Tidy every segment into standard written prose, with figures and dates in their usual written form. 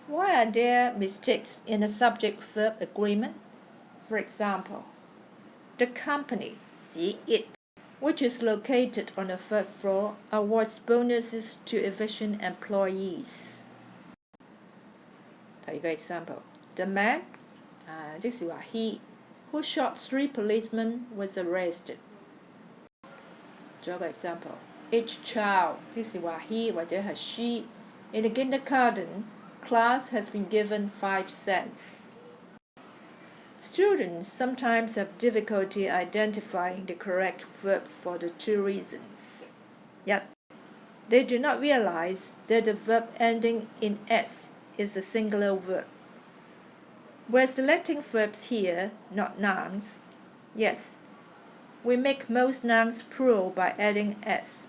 Why are there mistakes in the subject-verb agreement? For example, the company, 指 it, which is located on the third floor, awards bonuses to efficient employees. 第二個 example, the man, 即是話 he, who shot 3 policemen was arrested. 仲有一個 example, each child, 即是話 he 或者係 she, in the kindergarten class has been given 5 cents. Students sometimes have difficulty identifying the correct verb for the 2 reasons. Yet, they do not realize that the verb ending in s is a singular verb. We're selecting verbs here, not nouns. Yes, we make most nouns plural by adding s.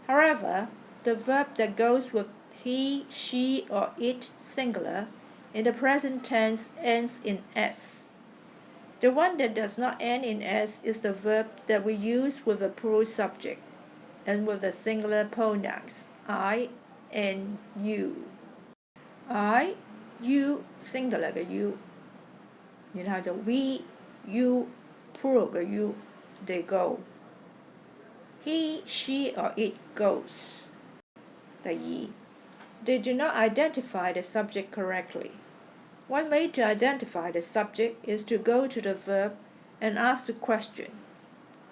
However, the verb that goes with he, she, or it singular in the present tense ends in s. The one that does not end in s is the verb that we use with a plural subject and with the singular pronouns I and you. I, you, singular 嘅 you, 然後就 we, you, plural 嘅 you, they go. He, she, or it goes. 第二, they do not identify the subject correctly. One way to identify the subject is to go to the verb and ask the question,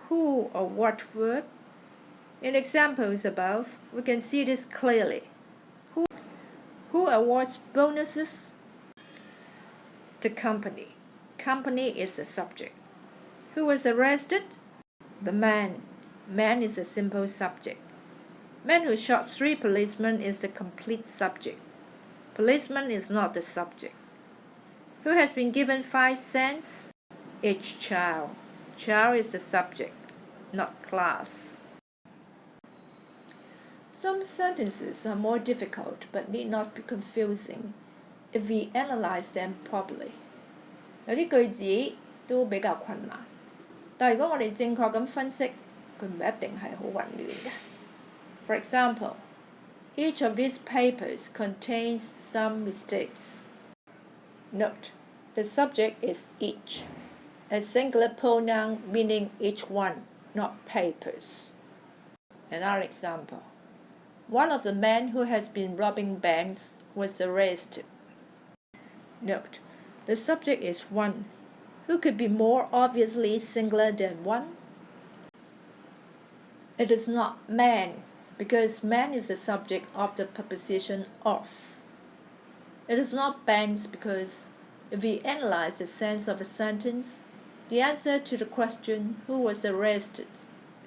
who or what verb? In examples above, we can see this clearly. Who awards bonuses? The company. Company is the subject. Who was arrested? The man. Man is a simple subject. Man who shot 3 policemen is the complete subject. Policeman is not the subject. Who has been given 5 cents? Each child. Child is the subject, not class. Some sentences are more difficult but need not be confusing if we analyze them properly. 有啲句子都比較困難，但係如果我哋正確咁分析，佢唔一定係好混亂嘅。For example, each of these papers contains some mistakes. Note, the subject is each, a singular pronoun meaning each one, not papers. Another example. One of the men who has been robbing banks was arrested. Note, the subject is one. Who could be more obviously singular than one? It is not man, because man is the subject of the preposition of. It is not banks because if we analyze the sense of a sentence, the answer to the question who was arrested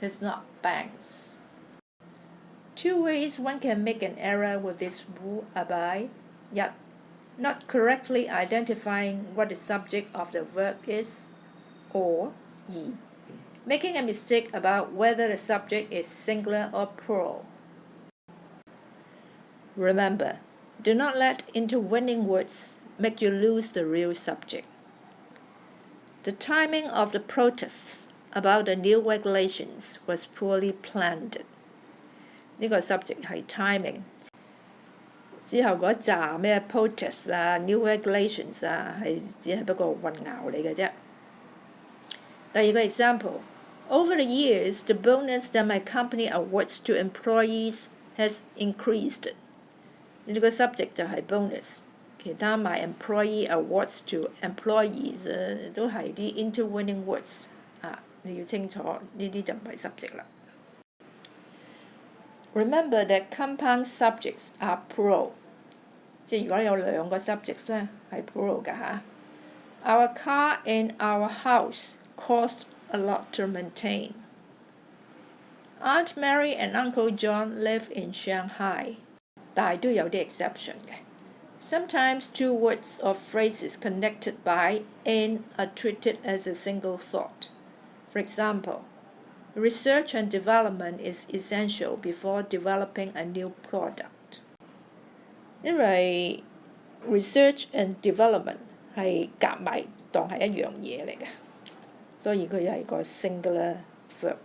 is not banks. 2 ways one can make an error with this rule are by, yet, not correctly identifying what the subject of the verb is, or yi, making a mistake about whether the subject is singular or plural. Remember, do not let intervening words make you lose the real subject. The timing of the protests about the new regulations was poorly planned. 呢個 subject 係 timing， 之後嗰紮咩 protest 啊、new regulations 啊，只係不過混淆嚟嘅啫。第二個 example, over the years, the bonus that my company awards to employees has increased. 呢個 subject 就係 bonus， 其他 my employee awards to employees 都係啲 intervening words 啊，你要清楚呢啲就唔係 subject 啦。Remember that compound subjects are plural. 即係如果有2個 subjects 咧，係 plural 㗎嚇。Our car and our house cost a lot to maintain. Aunt Mary and Uncle John live in Shanghai. 但係都有啲 exception 嘅。Sometimes 2 words or phrases connected by and are treated as a single thought. For example, research and development is essential before developing a new product. 因為 research and development 係夾埋當係一樣嘢嚟嘅，所以佢係個 singular verb.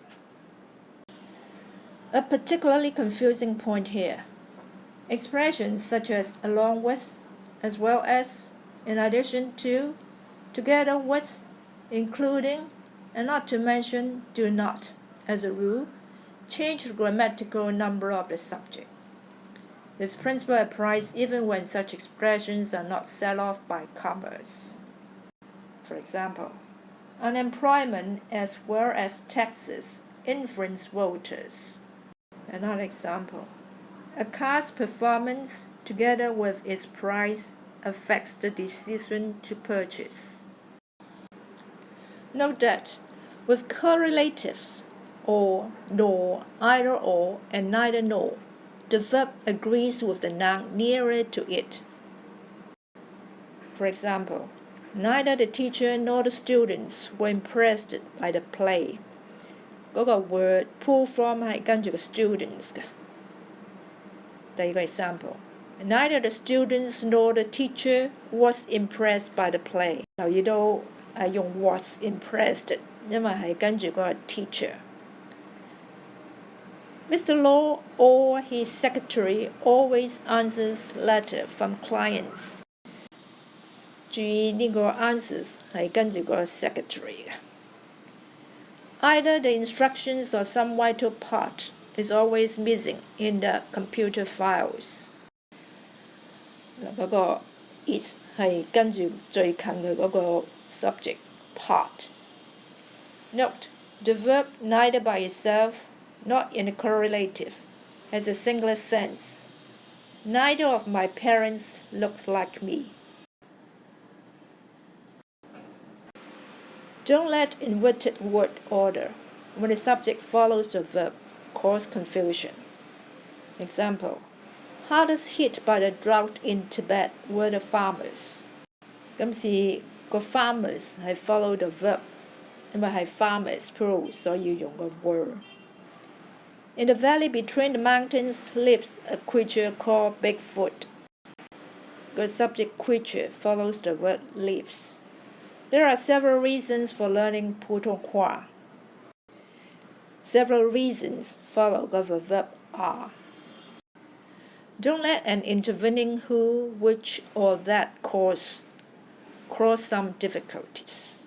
A particularly confusing point here. Expressions such as along with, as well as, in addition to, together with, including, and not to mention do not, as a rule, change the grammatical number of the subject. This principle applies even when such expressions are not set off by commas. For example, unemployment as well as taxes influence voters. Another example, a car's performance together with its price affects the decision to purchase. Note that with correlatives, or, nor, either or, and neither nor, the verb agrees with the noun nearer to it. For example, neither the teacher nor the students were impressed by the play. 嗰個 word pull from 係跟住個 students 嘅。第二個 example， neither the students nor the teacher was impressed by the play。留意到用 was impressed， 因為係跟住嗰個 teacher。Mr. Law or his secretary always answers letter from clients。注意呢個 answers 係跟住個 secretary 嘅。Either the instructions or some vital part is always missing in the computer files。嗰個 is 係跟住最近嘅嗰個 subject part。Note, the verb neither by itself, not in the correlative, has a singular sense. Neither of my parents looks like me. Don't let inverted word order, when the subject follows the verb, cause confusion. Example, hardest hit by the drought in Tibet were the farmers. 今次個 farmers 係 follow the verb， 因為係 farmers plural， 所以要用個 were。In the valley between the mountains lives a creature called Bigfoot. The subject creature follows the word lives. There are several reasons for learning 普通话。Several reasons follow of a verb are. Don't let an intervening who, which, or that cause some difficulties.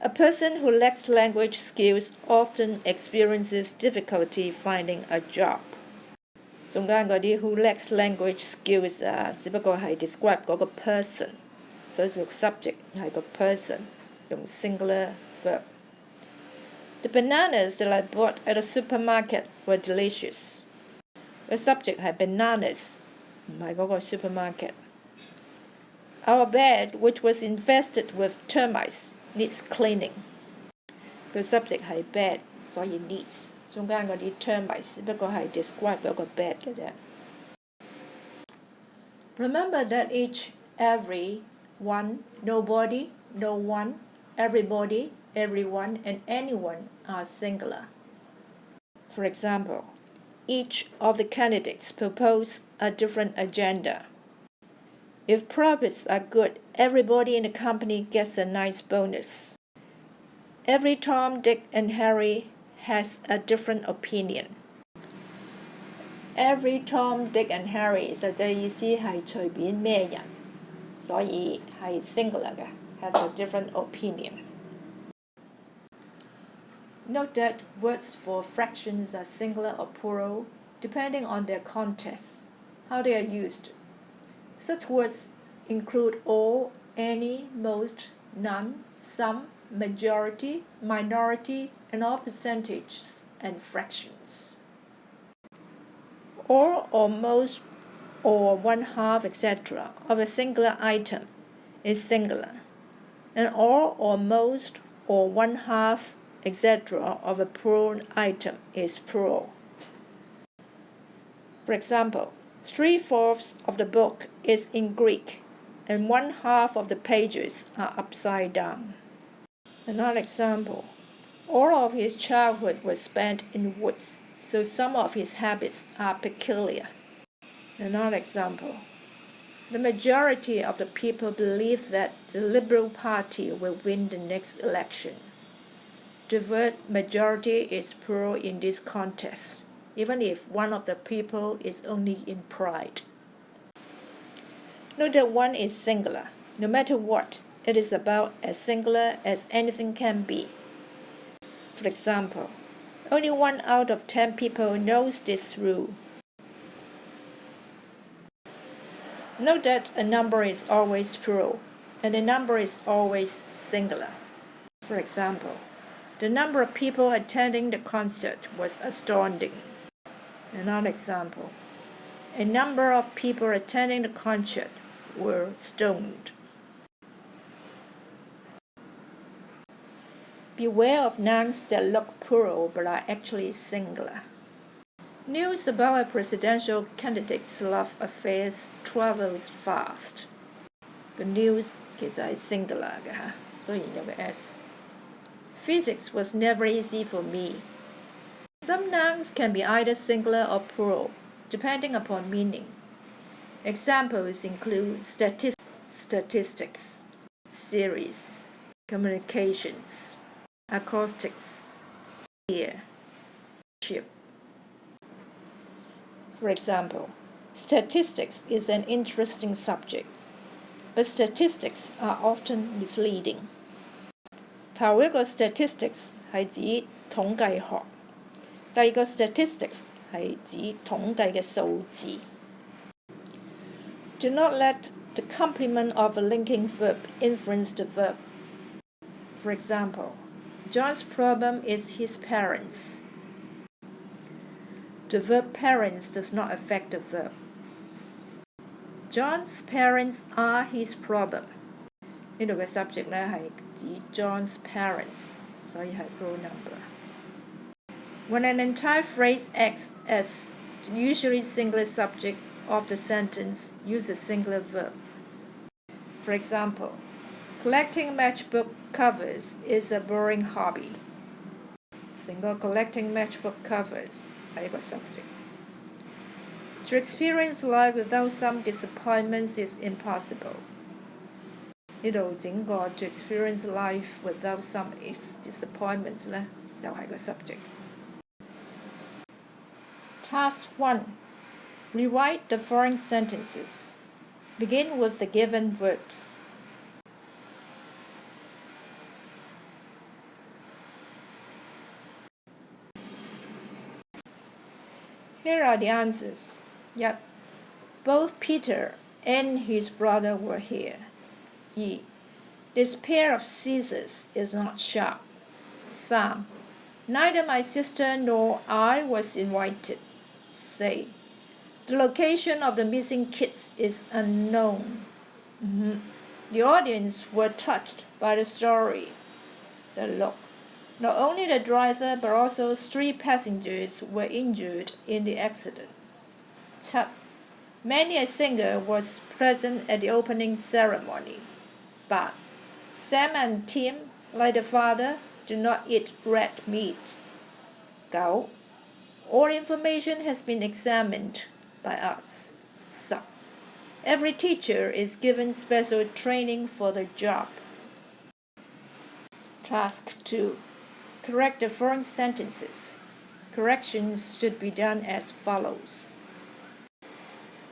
A person who lacks language skills often experiences difficulty finding a job. 中間嗰啲 who lacks language skills 只不過係 describe 嗰個 person， 所以個 subject 係個 person， 用 singular verb。The bananas that I bought at the supermarket were delicious. The subject 係 bananas， 唔係嗰個 supermarket。Our bed, which was infested with termites, needs cleaning. The subject 係 bed， 所以 needs。中間嗰啲 termites 只不過係 describe 嗰個 bed 嘅啫。Remember that each, every, one, nobody, no one, everybody, everyone, and anyone are singular. For example, each of the candidates propose a different agenda. If profits are good, everybody in the company gets a nice bonus. Every Tom, Dick, and Harry has a different opinion. Every Tom, Dick, and Harry 實際意思係隨便咩人，所以係 singular 嘅 has a different opinion. Note that words for fractions are singular or plural depending on their context, how they are used. Such words include all, any, most, none, some, majority, minority, and all percentages and fractions. All or most or one half, etc. of a singular item is singular, and all or most or one half, etc. of a plural item is plural. For example, 3/4 of the book is in Greek, and 1/2 of the pages are upside down. Another example, all of his childhood was spent in woods, so some of his habits are peculiar. Another example, the majority of the people believe that the Liberal Party will win the next election. The word majority is plural in this context, even if one of the people is only in pride. Note that one is singular. No matter what, it is about as singular as anything can be. For example, only 1 out of 10 people knows this rule. Note that a number is always plural, and a number is always singular. For example, the number of people attending the concert was astounding. Another example, a number of people attending the concert were stoned. Beware of nouns that look plural but are actually singular. News about a presidential candidate's love affairs travels fast. The news 其實係 singular 嘅嚇，雖然有個 s。Physics was never easy for me. Some nouns can be either singular or plural, depending upon meaning. Examples include statistics, series, communications, acoustics, ear, ship. For example, statistics is an interesting subject, but statistics are often misleading. 頭一個 statistics 係指統計學，第二個 statistics 係指統計嘅數字。Do not let the complement of a linking verb influence the verb. For example, John's problem is his parents. The verb parents does not affect the verb. John's parents are his problem. 呢度嘅 subject 咧係指 John's parents， 所以係 plural number. When an entire phrase acts as the usually singular subject of the sentence, use a singular verb. For example, collecting matchbook covers is a boring hobby. 成個 collecting matchbook covers 係一個 subject. To experience life without some disappointments is impossible. 呢度整個 to experience life without some disappointments 咧，又係個 subject. Task 1. Rewrite the following sentences. Begin with the given verbs. Here are the answers. Yet, both Peter and his brother were here. E. This pair of scissors is not sharp. 3. Neither my sister nor I was invited. Say. The location of the missing kids is unknown. The audience were touched by the story. The look. Not only the driver but also 3 passengers were injured in the accident. 7. Many a singer was present at the opening ceremony. But Sam and Tim, like the father, do not eat red meat. 9. All information has been examined by us. 10. Every teacher is given special training for the job. Task 2. Correct the following sentences. Corrections should be done as follows.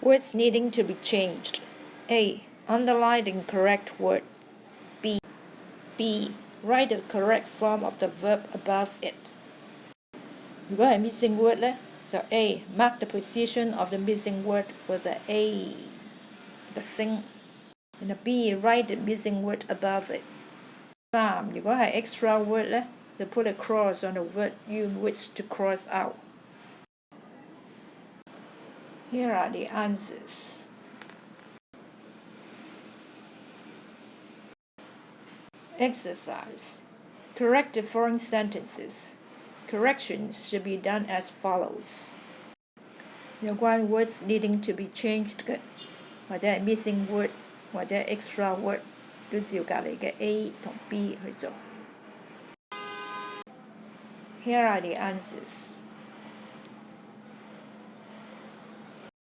Words needing to be changed. A. Underline the incorrect word. B. Write the correct form of the verb above it. 如果係 missing word 咧，就 A. Mark the position of the missing word with a A 個星，然後 B. Write the missing word above it. 3. 如果係 extra word 咧，就 put a cross on the word you wish to cross out. Here are the answers. Exercise. Correct the following sentences. Corrections should be done as follows. 有關 words needing to be changed 嘅，或者係 missing word 或者 extra word 都照隔離嘅 A 同 B 去做。Here are the answers.